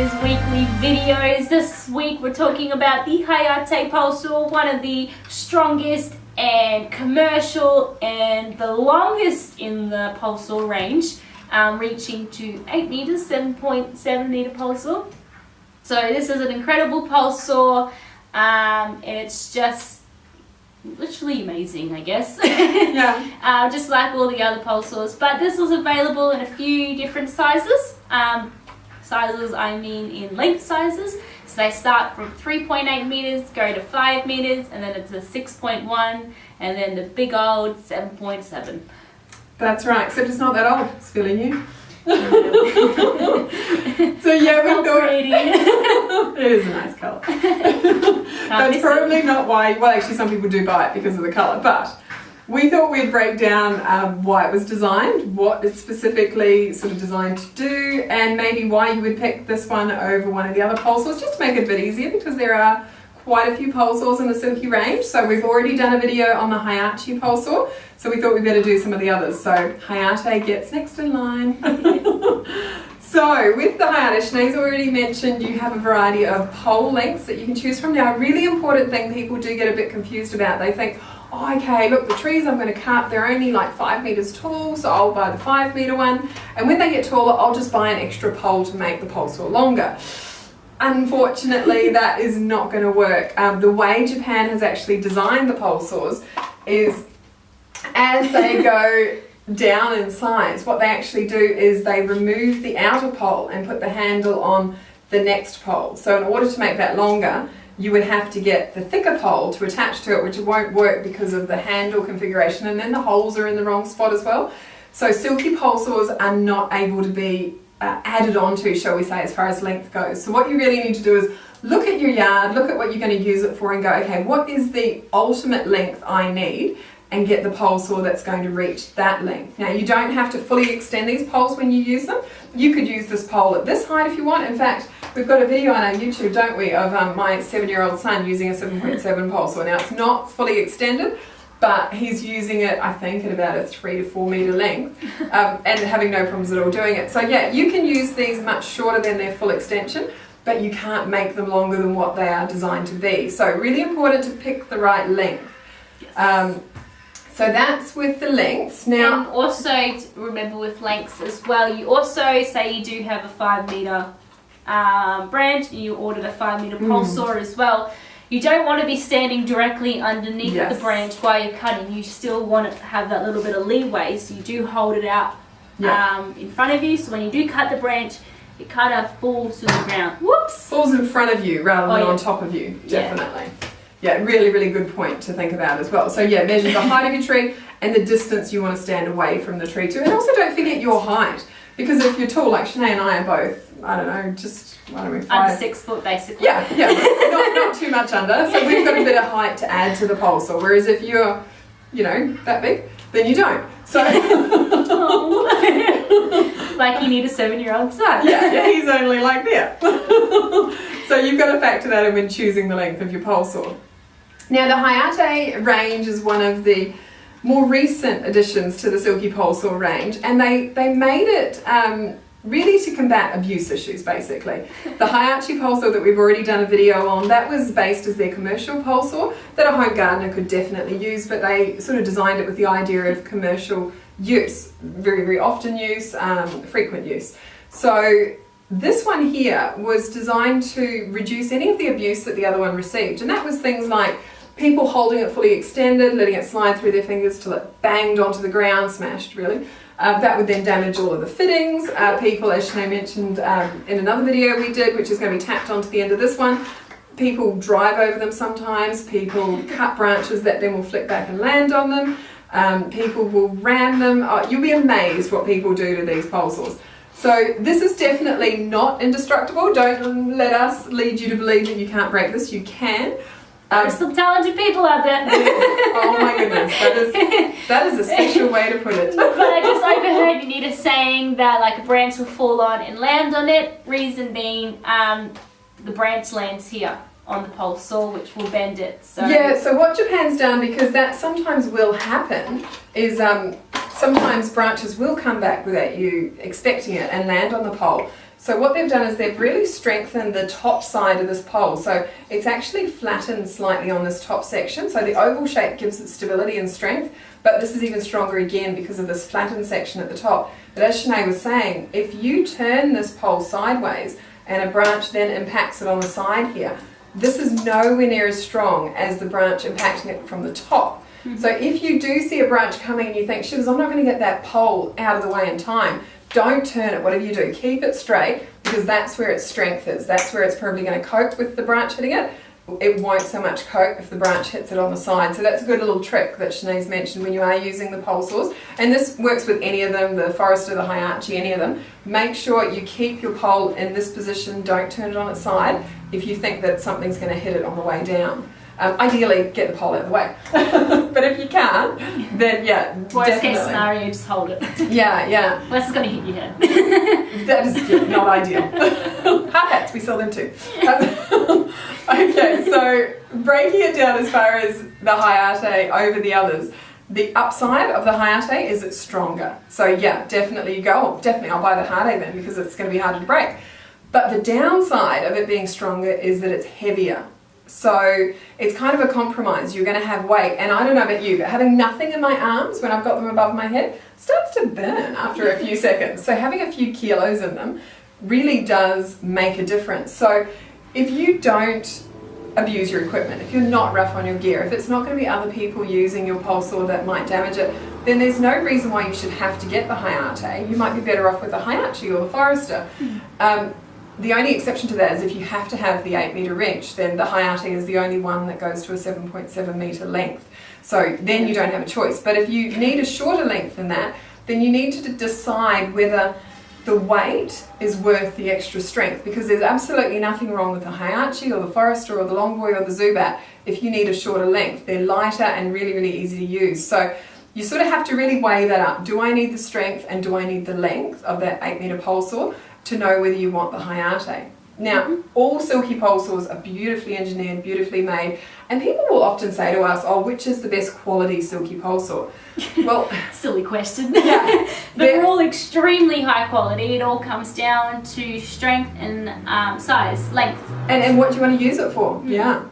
Nita's weekly videos. This week we're talking about the Hayate Pole Saw, one of the strongest and commercial and the longest in the pole saw range, reaching to 8 meters, 7.7 meter pole saw. So this is an incredible pole saw. It's just literally amazing, I guess. Yeah. Just like all the other pole saws, but this was available in a few different sizes. Sizes, I mean in length sizes. So they start from 3.8 meters, go to 5 meters, and then it's a 6.1, and then the big old 7.7. That's right, except it's not that old. It's fairly new. So yeah, we thought it is a nice colour. That's probably not why. Well, actually, some people do buy it because of the colour, but we thought we'd break down why it was designed, what it's specifically sort of designed to do, and maybe why you would pick this one over one of the other pole saws, just to make it a bit easier, because there are quite a few pole saws in the Silky range. So we've already done a video on the Hayauchi pole saw, so we thought we'd better do some of the others. So Hayate gets next in line. So with the Hayate Shenae, as already mentioned, you have a variety of pole lengths that you can choose from. Now, a really important thing people do get a bit confused about, they think, oh, okay, look, the trees I'm going to cut, they're only like 5 meters tall, so I'll buy the 5 meter one. And when they get taller, I'll just buy an extra pole to make the pole saw longer. Unfortunately, that is not going to work. The way Japan has actually designed the pole saws is as they go down in size, what they actually do is they remove the outer pole and put the handle on the next pole. So in order to make that longer, you would have to get the thicker pole to attach to it, which won't work because of the handle configuration, and then the holes are in the wrong spot as well. So Silky pole saws are not able to be added onto, shall we say, as far as length goes. So what you really need to do is look at your yard, look at what you're going to use it for, and go, okay, what is the ultimate length I need, and get the pole saw that's going to reach that length. Now, you don't have to fully extend these poles when you use them. You could use this pole at this height if you want. In fact, we've got a video on our YouTube, don't we, of my 7-year-old son using a 7.7 pole saw. Now, it's not fully extended, but he's using it, I think, at about a 3 to 4 meter length, and having no problems at all doing it. So yeah, you can use these much shorter than their full extension, but you can't make them longer than what they are designed to be. So really important to pick the right length. Yes. So that's with the lengths. Now, and also remember with lengths as well, you also say you do have a 5 meter branch, and you ordered a 5 meter pole saw as well. You don't want to be standing directly underneath the branch while you're cutting. You still want it to have that little bit of leeway, so you do hold it out in front of you. So when you do cut the branch, it kind of falls to the ground. Whoops! Falls in front of you rather than on top of you, definitely. Yeah, really, really good point to think about as well. So yeah, measure the height of your tree and the distance you want to stand away from the tree to. And also don't forget your height, because if you're tall, like Shenae and I are both, I don't know, just, what are we, 5? Under 6 foot basically. Yeah, not too much under. So we've got a bit of height to add to the pole saw, whereas if you're, you know, that big, then you don't. So like you need a 7-year-old son. Yeah, he's only like that. So you've got to factor that in when choosing the length of your pole saw. Now the Hayate range is one of the more recent additions to the Silky Pole Saw range, and they made it really to combat abuse issues, basically. The Hayauchi pole saw that we've already done a video on, that was based as their commercial pole saw that a home gardener could definitely use, but they sort of designed it with the idea of commercial use, very, very often use, frequent use. So this one here was designed to reduce any of the abuse that the other one received, and that was things like people holding it fully extended, letting it slide through their fingers till it banged onto the ground, smashed really. That would then damage all of the fittings. People, as Shenae mentioned in another video we did, which is going to be tapped onto the end of this one, people drive over them sometimes, people cut branches that then will flick back and land on them, people will ram them. You'll be amazed what people do to these pole saws. So this is definitely not indestructible. Don't let us lead you to believe that you can't break this. You can. There's some talented people out there. Oh my goodness, that is a special way to put it. But I just overheard Nita saying that like a branch will fall on and land on it. Reason being, the branch lands here on the pole saw, which will bend it. So yeah, so what Japan's done, because that sometimes will happen, is sometimes branches will come back without you expecting it and land on the pole. So what they've done is they've really strengthened the top side of this pole. So it's actually flattened slightly on this top section. So the oval shape gives it stability and strength, but this is even stronger again because of this flattened section at the top. But as Shenae was saying, if you turn this pole sideways and a branch then impacts it on the side here, this is nowhere near as strong as the branch impacting it from the top. So if you do see a branch coming and you think, shivers, I'm not going to get that pole out of the way in time, don't turn it. Whatever you do, keep it straight, because that's where its strength is. That's where it's probably going to cope with the branch hitting it. It won't so much cope if the branch hits it on the side. So that's a good little trick that Shenae's mentioned when you are using the pole saws. And this works with any of them, the Forester, the Hayauchi, any of them. Make sure you keep your pole in this position. Don't turn it on its side if you think that something's going to hit it on the way down. Ideally, get the pole out of the way. But if you can't, then yeah, worst case scenario, just hold it. Yeah. Unless it's going to hit your head. That is not ideal. Hard hats, we sell them too. Okay, so breaking it down as far as the Hayate over the others, the upside of the Hayate is it's stronger. So yeah, definitely you go, definitely I'll buy the Hayate then because it's going to be harder to break. But the downside of it being stronger is that it's heavier. So it's kind of a compromise. You're going to have weight, and I don't know about you, but having nothing in my arms when I've got them above my head starts to burn after a few seconds. So having a few kilos in them really does make a difference. So if you don't abuse your equipment, if you're not rough on your gear, if it's not going to be other people using your pole saw that might damage it, then there's no reason why you should have to get the Hayate. You might be better off with the Hayauchi or the Forester. The only exception to that is if you have to have the 8 metre wrench, then the Hayate is the only one that goes to a 7.7 metre length. So then you don't have a choice. But if you need a shorter length than that, then you need to decide whether the weight is worth the extra strength, because there's absolutely nothing wrong with the Hayauchi or the Forester or the Longboy or the Zubat if you need a shorter length. They're lighter and really, really easy to use. So you sort of have to really weigh that up. Do I need the strength and do I need the length of that 8 metre pole saw to know whether you want the Hayate? Now, all Silky Pole Saws are beautifully engineered, beautifully made, and people will often say to us, oh, which is the best quality Silky Pole Saw? Well, silly question. Yeah, they're all extremely high quality. It all comes down to strength and size, length. And what do you want to use it for? Yeah.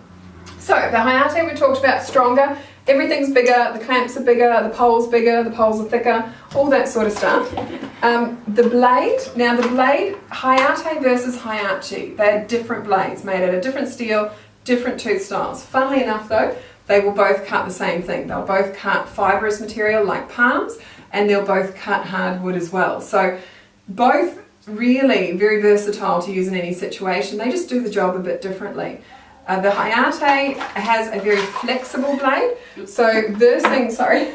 So the Hayate we talked about, stronger. Everything's bigger, the clamps are bigger, the poles are thicker, all that sort of stuff. The blade, now the blade, Hayate versus Hayauchi, they're different blades made out of different steel, different tooth styles. Funnily enough though, they will both cut the same thing. They'll both cut fibrous material like palms, and they'll both cut hardwood as well. So both really very versatile to use in any situation. They just do the job a bit differently. The Hayate has a very flexible blade, so versing, sorry,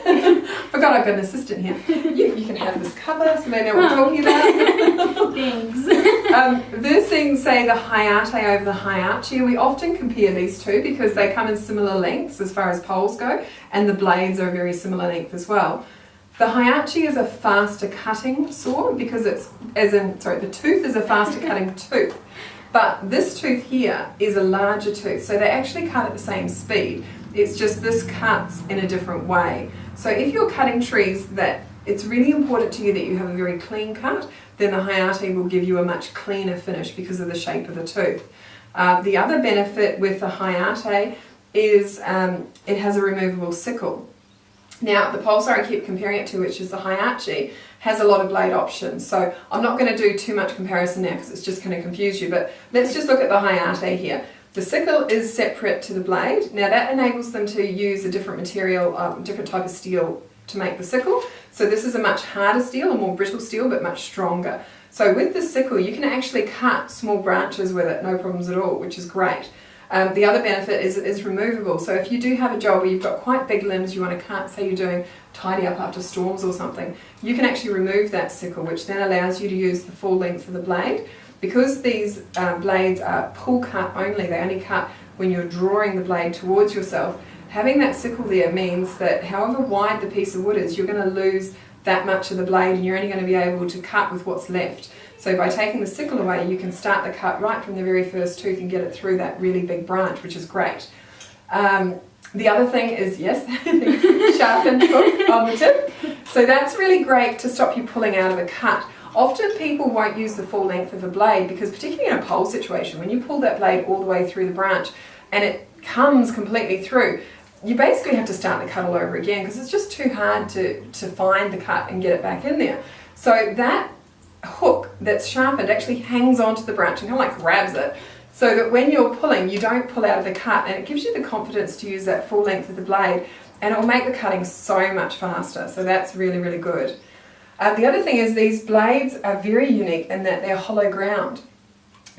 forgot I've got an assistant here. You can have this cover so they know what we're talking about. Thanks. Versing, say, the Hayate over the Hayauchi, we often compare these two because they come in similar lengths as far as poles go, and the blades are a very similar length as well. The Hayauchi is a faster cutting saw because the tooth is a faster cutting tooth. But this tooth here is a larger tooth, so they actually cut at the same speed. It's just this cuts in a different way. So if you're cutting trees that it's really important to you that you have a very clean cut, then the Hayate will give you a much cleaner finish because of the shape of the tooth. The other benefit with the Hayate is it has a removable sickle. Now, the pole saw I keep comparing it to, which is the Hayauchi, has a lot of blade options. So I'm not going to do too much comparison now because it's just going to confuse you, but let's just look at the Hayate here. The sickle is separate to the blade. Now that enables them to use a different material, different type of steel to make the sickle. So this is a much harder steel, a more brittle steel, but much stronger. So with the sickle, you can actually cut small branches with it, no problems at all, which is great. The other benefit is it is removable. So if you do have a job where you've got quite big limbs you want to cut, say you're doing tidy up after storms or something, you can actually remove that sickle, which then allows you to use the full length of the blade. Because these blades are pull cut only, they only cut when you're drawing the blade towards yourself, having that sickle there means that however wide the piece of wood is, you're going to lose that much of the blade and you're only going to be able to cut with what's left. So by taking the sickle away, you can start the cut right from the very first tooth and get it through that really big branch, which is great. The other thing is, yes, the sharpened hook on the tip. So that's really great to stop you pulling out of a cut. Often people won't use the full length of a blade because particularly in a pole situation, when you pull that blade all the way through the branch and it comes completely through, you basically have to start the cut all over again because it's just too hard to find the cut and get it back in there. So that hook that's sharpened actually hangs onto the branch and kind of like grabs it, so that when you're pulling, you don't pull out of the cut, and it gives you the confidence to use that full length of the blade, and it will make the cutting so much faster. So that's really, really good. The other thing is these blades are very unique in that they're hollow ground.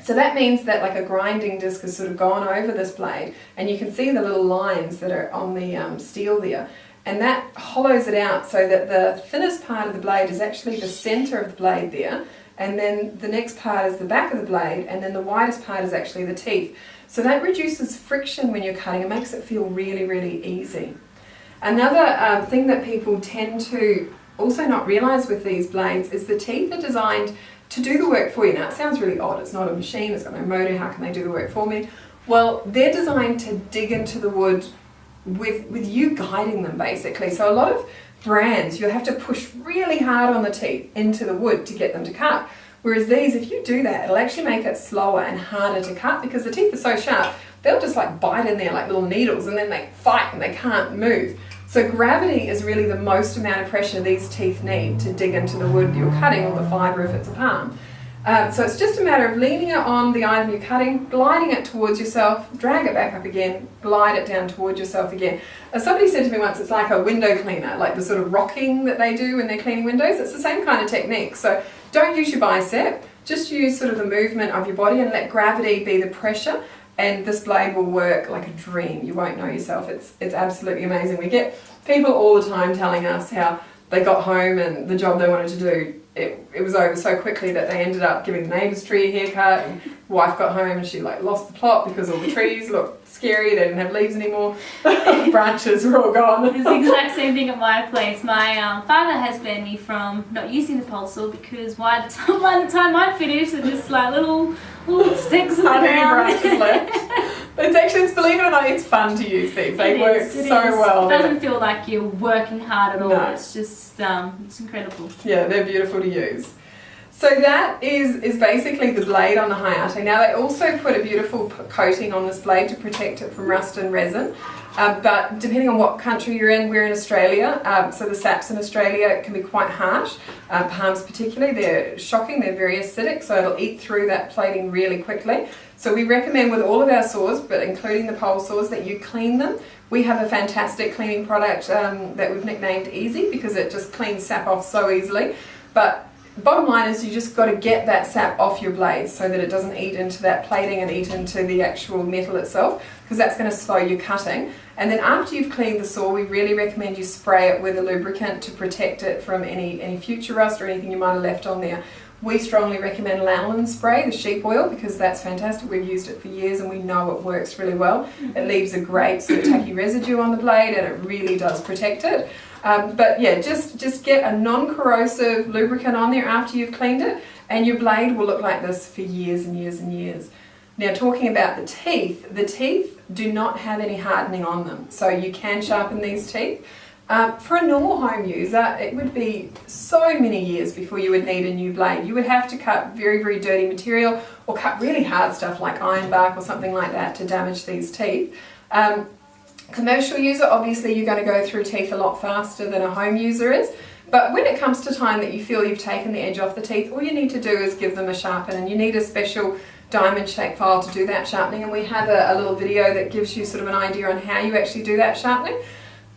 So that means that like a grinding disc has sort of gone over this blade, and you can see the little lines that are on the steel there, and that hollows it out so that the thinnest part of the blade is actually the center of the blade there, and then the next part is the back of the blade, and then the widest part is actually the teeth. So that reduces friction when you're cutting and makes it feel really, really easy. Another thing that people tend to also not realize with these blades is the teeth are designed to do the work for you. Now it sounds really odd, it's not a machine, it's got no motor, how can they do the work for me? Well, they're designed to dig into the wood with you guiding them basically. So a lot of brands, you'll have to push really hard on the teeth into the wood to get them to cut. Whereas these, if you do that, it'll actually make it slower and harder to cut because the teeth are so sharp, they'll just like bite in there like little needles and then they fight and they can't move. So gravity is really the most amount of pressure these teeth need to dig into the wood you're cutting, or the fibre if it's a palm. So it's just a matter of leaning it on the item you're cutting, gliding it towards yourself, drag it back up again, glide it down towards yourself again. As somebody said to me once, it's like a window cleaner, like the sort of rocking that they do when they're cleaning windows. It's the same kind of technique. So don't use your bicep, just use sort of the movement of your body and let gravity be the pressure, and this blade will work like a dream. You won't know yourself. It's absolutely amazing. We get people all the time telling us how they got home and the job they wanted to do, it was over so quickly that they ended up giving the neighbour's tree a haircut, and wife got home and she like lost the plot because all the trees looked scary, they didn't have leaves anymore, branches were all gone. It's the exact same thing at my place. My father has banned me from not using the pole saw because by the time I finish, they're just like little sticks on the ground. Branches left. It's actually, believe it or not, it's fun to use these. They work so well. It doesn't feel like you're working hard at all. No. It's just, it's incredible. Yeah, they're beautiful to use. So that is basically the blade on the Hayate. Now they also put a beautiful coating on this blade to protect it from rust and resin. But depending on what country you're in, we're in Australia, so the saps in Australia can be quite harsh. Palms particularly, they're shocking, they're very acidic, so it'll eat through that plating really quickly. So we recommend with all of our saws, but including the pole saws, that you clean them. We have a fantastic cleaning product that we've nicknamed Easy because it just cleans sap off so easily. But bottom line is you just got to get that sap off your blades so that it doesn't eat into that plating and eat into the actual metal itself, because that's going to slow your cutting. And then after you've cleaned the saw, we really recommend you spray it with a lubricant to protect it from any future rust or anything you might have left on there. We strongly recommend lanolin spray, the sheep oil, because that's fantastic. We've used it for years and we know it works really well. It leaves a great sort of tacky residue on the blade and it really does protect it. But yeah, just get a non-corrosive lubricant on there after you've cleaned it, and your blade will look like this for years and years and years. Now talking about the teeth do not have any hardening on them, so you can sharpen these teeth. For a normal home user, it would be so many years before you would need a new blade. You would have to cut very, very dirty material or cut really hard stuff like ironbark or something like that to damage these teeth. Commercial user, obviously you're going to go through teeth a lot faster than a home user is, but when it comes to time that you feel you've taken the edge off the teeth, all you need to do is give them a sharpen, and you need a special diamond shaped file to do that sharpening, and we have a little video that gives you sort of an idea on how you actually do that sharpening.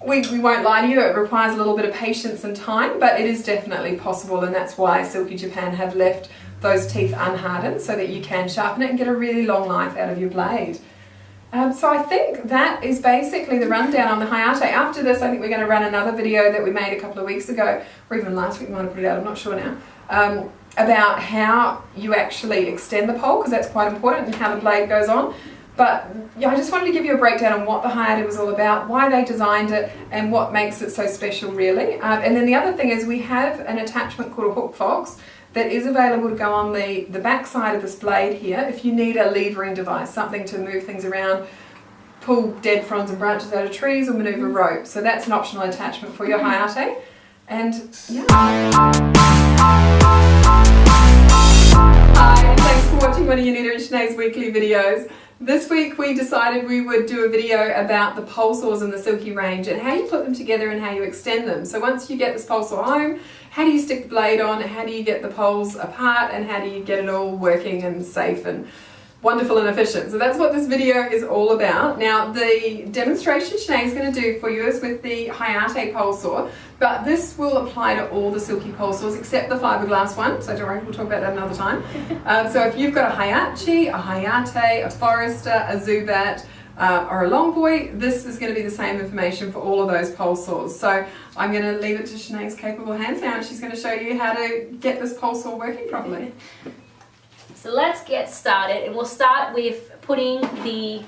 We won't lie to you, it requires a little bit of patience and time, but it is definitely possible, and that's why Silky Japan have left those teeth unhardened so that you can sharpen it and get a really long life out of your blade. So I think that is basically the rundown on the Hayate. After this, I think we're going to run another video that we made a couple of weeks ago, or even last week we might have put it out, I'm not sure now, about how you actually extend the pole, because that's quite important, and how the blade goes on. But yeah, I just wanted to give you a breakdown on what the Hayate was all about, why they designed it, and what makes it so special really. And then the other thing is we have an attachment called a hook fox that is available to go on the back side of this blade here if you need a levering device, something to move things around, pull dead fronds and branches out of trees, or manoeuvre rope. So that's an optional attachment for your Hayate. And yeah. Hi, and thanks for watching one of Nita Shenae's weekly videos. This week we decided we would do a video about the pole saws in the Silky range and how you put them together and how you extend them. So once you get this pole saw home, how do you stick the blade on, how do you get the poles apart, and how do you get it all working and safe and wonderful and efficient. So that's what this video is all about. Now the demonstration Shenae is going to do for you is with the Hayate Pole Saw, but this will apply to all the Silky Pole Saws except the fiberglass one, so don't worry, we'll talk about that another time. So if you've got a Hayauchi, a Hayate, a Forester, a Zubat, or a Longboy, this is going to be the same information for all of those pole saws. So I'm going to leave it to Shenae's capable hands now, and she's going to show you how to get this pole saw working properly. So let's get started, and we'll start with putting the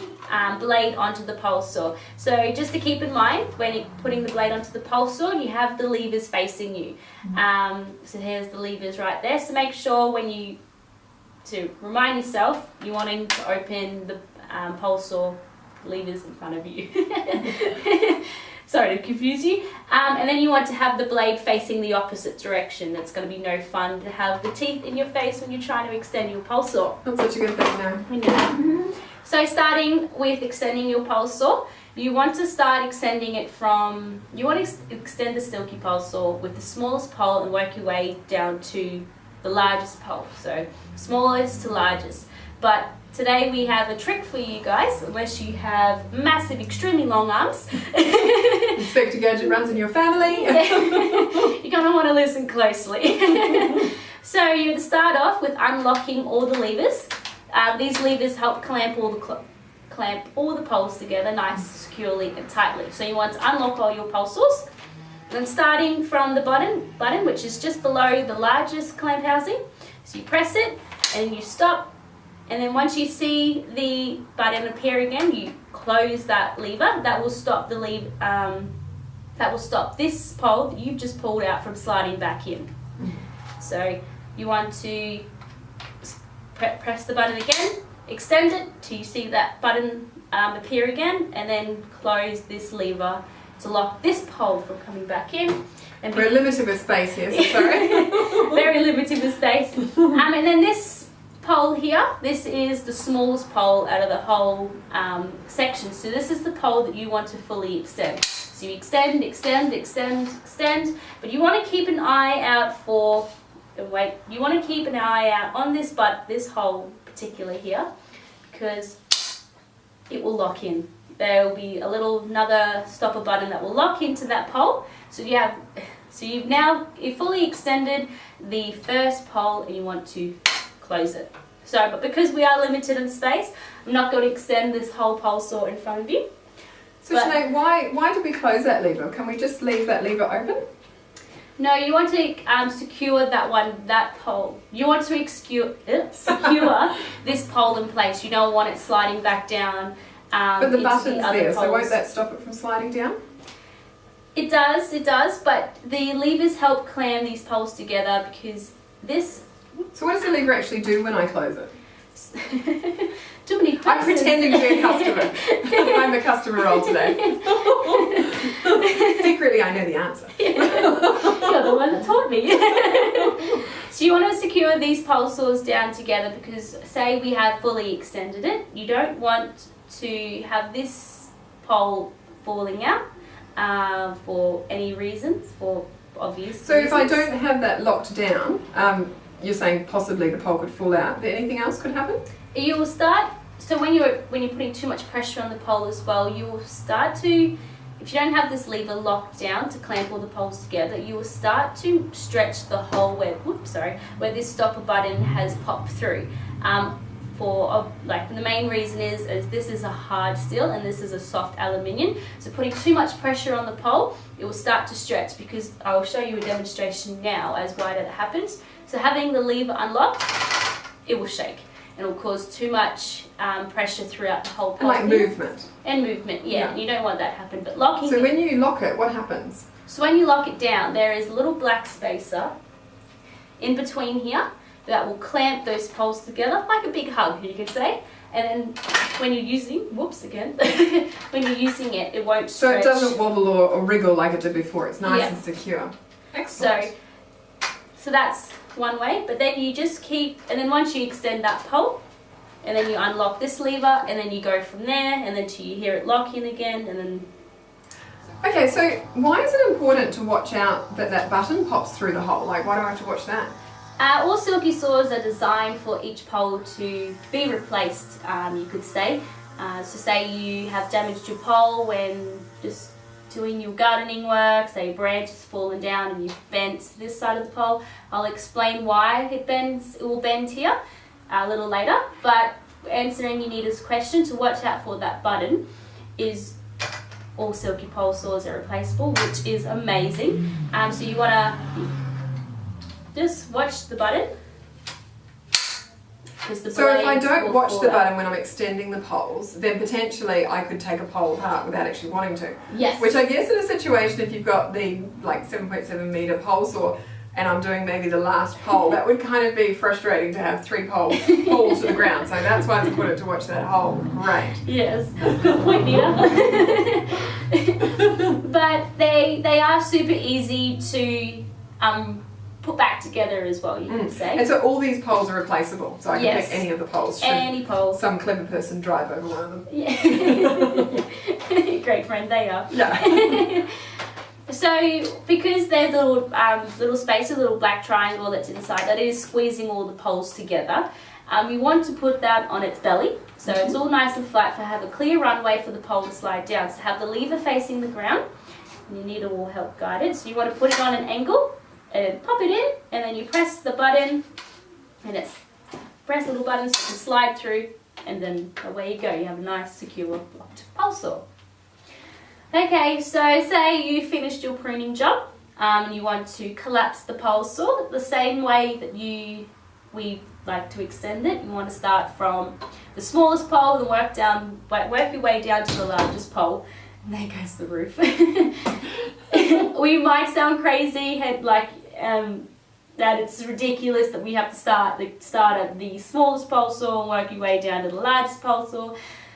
blade onto the pole saw. So just to keep in mind, when you're putting the blade onto the pole saw, you have the levers facing you. So here's the levers right there. So make sure to remind yourself, you're wanting to open the pole saw levers in front of you. Sorry to confuse you. And then you want to have the blade facing the opposite direction. It's going to be no fun to have the teeth in your face when you're trying to extend your pole saw. That's such a good thing now. Yeah. So starting with extending your pole saw, you want to start extending it from, you want to extend the Silky Pole Saw with the smallest pole and work your way down to the largest pole. So smallest to largest. But today we have a trick for you guys, unless you have massive, extremely long arms. Inspector Gadget runs in your family. You're going to want to listen closely. So you're going to start off with unlocking all the levers. These levers help clamp all the poles together nice, securely and tightly. So you want to unlock all your pole saws. Then starting from the button, which is just below the largest clamp housing. So you press it and you stop. And then once you see the button appear again, you close that lever. That will stop the lever. That will stop this pole that you've just pulled out from sliding back in. So you want to press the button again, extend it till you see that button appear again, and then close this lever to lock this pole from coming back in. And we're limited with space here, so sorry. Very limited with space. And then this pole here, this is the smallest pole out of the whole section. So this is the pole that you want to fully extend. So you extend, extend, extend, extend, but you want to keep an eye out for, you want to keep an eye out on this hole particular here, because it will lock in. There will be another stopper button that will lock into that pole. So you've fully extended the first pole and you want to close it. So, but because we are limited in space, I'm not going to extend this whole pole saw in front of you. So Shenae, why did we close that lever? Can we just leave that lever open? No, you want to secure that pole. You want to secure this pole in place. You don't want it sliding back down. But the button's there, so won't that stop it from sliding down? It does, but the levers help clamp these poles together because this... So what does the lever actually do when I close it? Too many questions. I'm pretending to be a customer. I'm the customer role today. Secretly, I know the answer. You're the one that taught me. So you want to secure these pole saws down together because, say we have fully extended it, you don't want to have this pole falling out for any reasons, for obvious So reasons. if I don't have that locked down, you're saying possibly the pole could fall out. Anything else could happen? You will start, so when you're putting too much pressure on the pole as well, you will start to, if you don't have this lever locked down to clamp all the poles together, you will start to stretch the hole where this stopper button has popped through. The main reason is this is a hard steel and this is a soft aluminium. So putting too much pressure on the pole, it will start to stretch, because I will show you a demonstration now as why that happens. So having the lever unlocked, it will shake and it will cause too much pressure throughout the whole pole. Like movement. And movement, yeah. You don't want that to happen. But locking. So when you lock it, what happens? So when you lock it down, there is a little black spacer in between here that will clamp those poles together, like a big hug, you could say. And then when you're using, when you're using it, it won't stretch. So it doesn't wobble or wriggle like it did before. It's nice and secure. Excellent. So that's one way, but then you just keep, and then once you extend that pole, and then you unlock this lever, and then you go from there, and then till you hear it lock in again, and then... Okay, so why is it important to watch out that that button pops through the hole? Like, why do I have to watch that? All silky saws are designed for each pole to be replaced, you could say. So say you have damaged your pole when just doing your gardening work, say a branch has fallen down and you've bent this side of the pole. I'll explain why it will bend here a little later, but answering Nita's question, to watch out for that button is all Silky Pole Saws are replaceable, which is amazing. So you want to just watch the button. So if I don't watch the button when I'm extending the poles, then potentially I could take a pole apart without actually wanting to. Yes. Which I guess in a situation, if you've got the like 7.7 metre pole saw and I'm doing maybe the last pole, that would kind of be frustrating to have 3 poles fall to the ground. So that's why it's important to watch that hole. Great. Yes. Good point, Nita. But they are super easy to put back together as well, you could say. And so all these poles are replaceable, so I can pick any of the poles. Any poles. Some clever person drive over one of them. Yeah. Great friend, they are. Yeah. So because there's a little space, a little black triangle that's inside, that is squeezing all the poles together. You want to put that on its belly, so it's all nice and flat, to have a clear runway for the pole to slide down. So have the lever facing the ground, and your needle will help guide it. So you want to put it on an angle, and pop it in, and then you press the button, and it's press the little button so it can slide through, and then away you go. You have a nice, secure, locked pole saw. Okay, so say you finished your pruning job, and you want to collapse the pole saw the same way that we like to extend it. You want to start from the smallest pole and work your way down to the largest pole. And there goes the roof. We might sound crazy, that it's ridiculous that we have to start at the smallest pole saw and work your way down to the largest pole saw.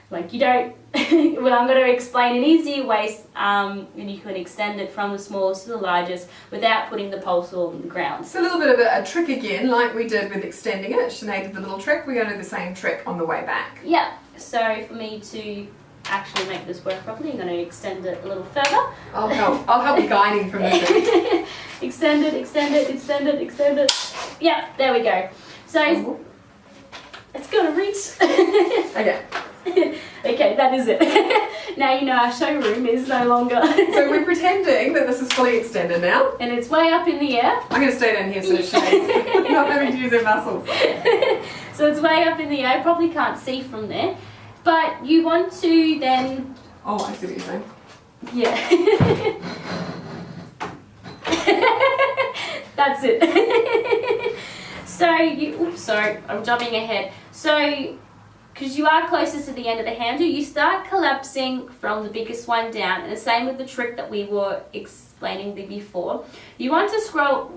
Like, you don't. Well, I'm going to explain an easier way, and you can extend it from the smallest to the largest without putting the pole saw on the ground. It's a little bit of a trick again, like we did with extending it. Shenae did the little trick. We're going to do the same trick on the way back. Yeah. So for me to actually make this work properly, I'm going to extend it a little further. I'll help you guiding from this end. Extend it, extend it, extend it, extend it. Yeah, there we go. So it's going to reach. Okay. Okay, that is it. Now you know our showroom is no longer. So we're pretending that this is fully extended now. And it's way up in the air. I'm going to stay down here so that Shenae's not having to use her muscles. So it's way up in the air. Probably can't see from there. But you want to then... Oh, I see what you're saying. Yeah. That's it. So you... Oops, sorry. I'm jumping ahead. So... because you are closest to the end of the handle, you start collapsing from the biggest one down, and the same with the trick that we were explaining before. You want to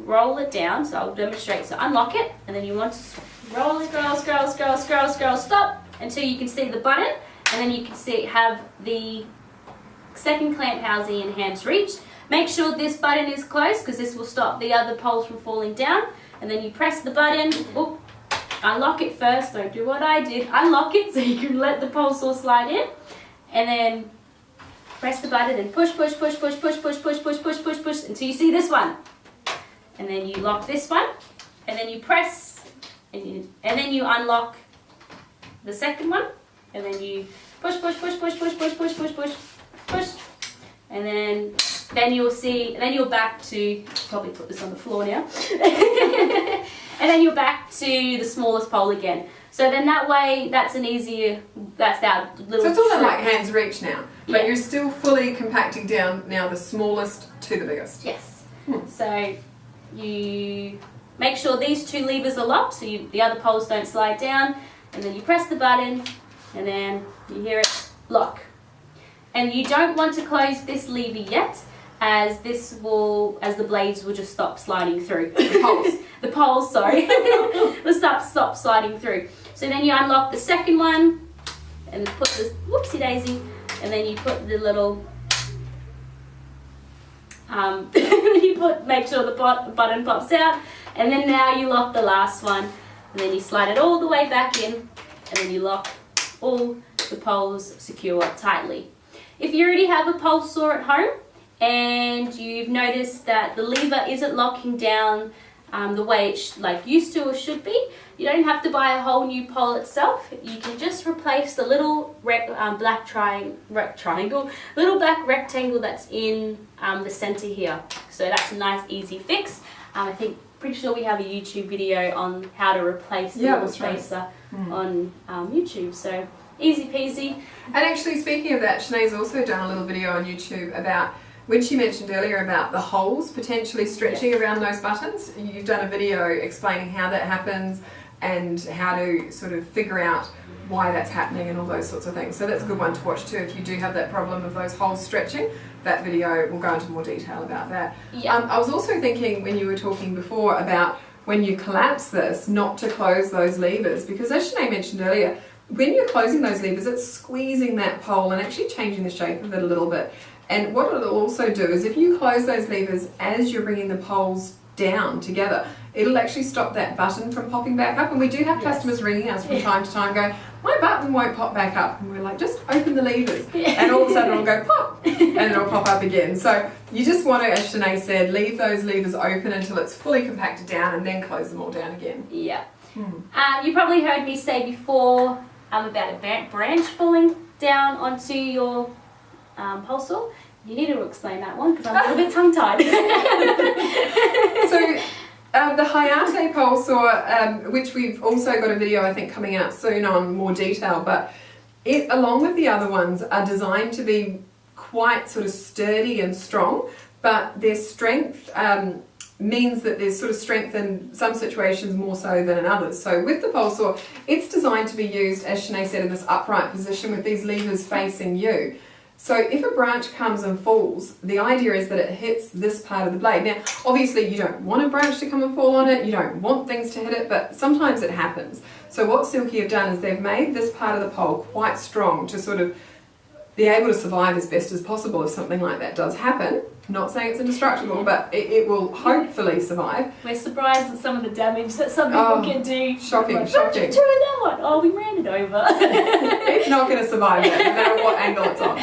roll it down, so I'll demonstrate. So unlock it, and then you want to scroll, stop, until you can see the button, and then you can have the second clamp housing and hands reach. Make sure this button is closed, because this will stop the other poles from falling down, and then you press the button. Oop. Unlock it first, don't do what I did. Unlock it so you can let the pole saw slide in, and then press the button and push until you see this one. And then you lock this one, and then you press, and then you unlock the second one, and then you push, and then you'll see, and then you're back to, probably put this on the floor now. And then you're back to the smallest pole again. So then that way, that's our little So it's all trick. like hands reach now, but you're still fully compacting down now the smallest to the biggest. Yes. So you make sure these two levers are locked, so the other poles don't slide down, and then you press the button, and then you hear it lock. And you don't want to close this lever yet, as the blades will just stop sliding through. The poles, sorry. Will stop sliding through. So then you unlock the second one, and put this, whoopsie daisy, and then you put the little Make sure the button pops out, and then now you lock the last one, and then you slide it all the way back in, and then you lock all the poles secure tightly. If you already have a pole saw at home and you've noticed that the lever isn't locking down the way it used to or should be, you don't have to buy a whole new pole itself. You can just replace the little black rectangle that's in the center here. So that's a nice easy fix. Pretty sure we have a YouTube video on how to replace the little spacer on YouTube. So easy peasy. And actually, speaking of that, Shenae's also done a little video on YouTube about when she mentioned earlier about the holes potentially stretching around those buttons. You've done a video explaining how that happens and how to sort of figure out why that's happening and all those sorts of things. So that's a good one to watch too if you do have that problem of those holes stretching. That video will go into more detail about that. Yeah. I was also thinking when you were talking before about when you collapse this, not to close those levers, because as Shenae mentioned earlier, when you're closing those levers, it's squeezing that pole and actually changing the shape of it a little bit. And what it'll also do is if you close those levers as you're bringing the poles down together, it'll actually stop that button from popping back up. And we do have customers ringing us from time to time going, my button won't pop back up. And we're like, just open the levers. And all of a sudden it'll go pop and it'll pop up again. So you just want to, as Shenae said, leave those levers open until it's fully compacted down and then close them all down again. Yeah. You probably heard me say before about a branch falling down onto your pole saw. You need to explain that one because I'm a little bit tongue-tied. So the Hayate Pole Saw, which we've also got a video I think coming out soon on more detail, but it, along with the other ones, are designed to be quite sort of sturdy and strong, but their strength means that there's sort of strength in some situations more so than in others. So with the pole saw, it's designed to be used, as Shenae said, in this upright position with these levers facing you. So if a branch comes and falls, the idea is that it hits this part of the blade. Now, obviously you don't want a branch to come and fall on it, you don't want things to hit it, but sometimes it happens. So what Silky have done is they've made this part of the pole quite strong to sort of be able to survive as best as possible if something like that does happen. Not saying it's indestructible, but it will hopefully survive. We're surprised at some of the damage that some people can do. Shocking, like, shocking. What did you do with that one? Oh, we ran it over. It's not going to survive that, no matter what angle it's on.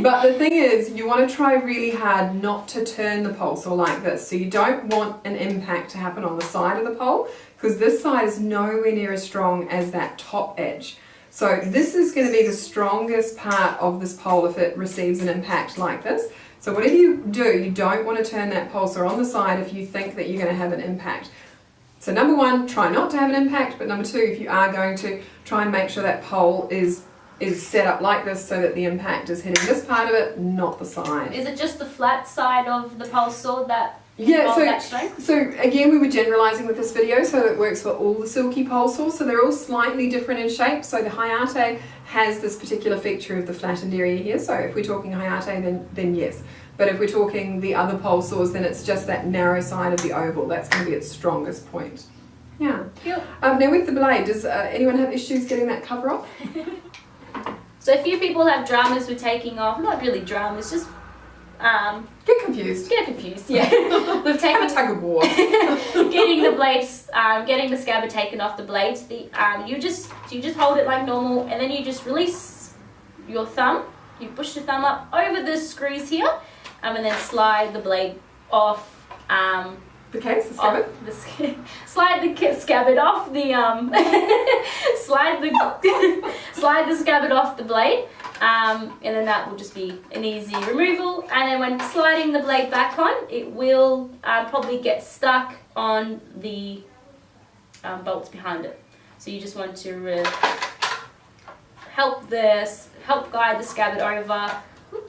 But the thing is, you want to try really hard not to turn the pole saw like this. So you don't want an impact to happen on the side of the pole, because this side is nowhere near as strong as that top edge. So this is going to be the strongest part of this pole if it receives an impact like this. So whatever you do, you don't want to turn that pole saw on the side if you think that you're going to have an impact. So number one, try not to have an impact, but number two, if you are going to, try and make sure that pole is set up like this so that the impact is hitting this part of it, not the side. Is it just the flat side of the pole saw that that strength? So again, we were generalising with this video so that it works for all the Silky Pole Saws. So they're all slightly different in shape. So the Hayate has this particular feature of the flattened area here. So if we're talking Hayate, then yes. But if we're talking the other pole saws, then it's just that narrow side of the oval. That's going to be its strongest point. Yeah. Yep. Now with the blade, does anyone have issues getting that cover off? So a few people have dramas with taking off. Not really dramas, just Get confused. Yeah. We've taken have a tug of war. getting the blades, getting the scabbard taken off the blades. You just hold it like normal, and then you just release your thumb. You push your thumb up over the screws here, and then slide the blade off. The case, the scabbard. Slide the scabbard off the slide the scabbard off the blade, and then that will just be an easy removal. And then when sliding the blade back on, it will probably get stuck on the bolts behind it. So you just want to help guide the scabbard over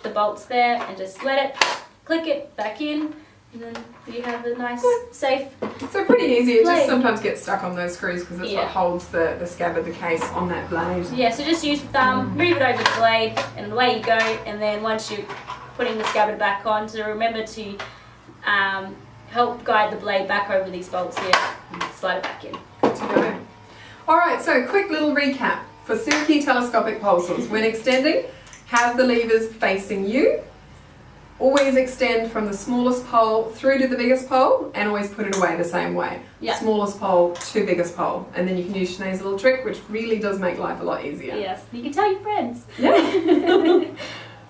the bolts there, and just let it click it back in. And then you have a nice, safe So pretty easy. It blade. just sometimes gets stuck on those screws because it's what holds the scabbard, the case on that blade. Yeah, so just use the thumb, move it over the blade, and away you go. And then once you're putting the scabbard back on, so remember to help guide the blade back over these bolts here and slide it back in. Good to go. Alright, so quick little recap. For Silky telescopic pole saws, when extending, have the levers facing you. always extend from the smallest pole through to the biggest pole and always put it away the same way. Yeah. Smallest pole to biggest pole. And then you can use Shenae's little trick, which really does make life a lot easier. Yes, you can tell your friends. Yeah.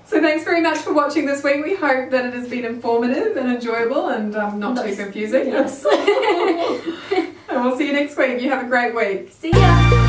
So thanks very much for watching this week. We hope that it has been informative and enjoyable and not too confusing. Yes. And we'll see you next week. You have a great week. See ya.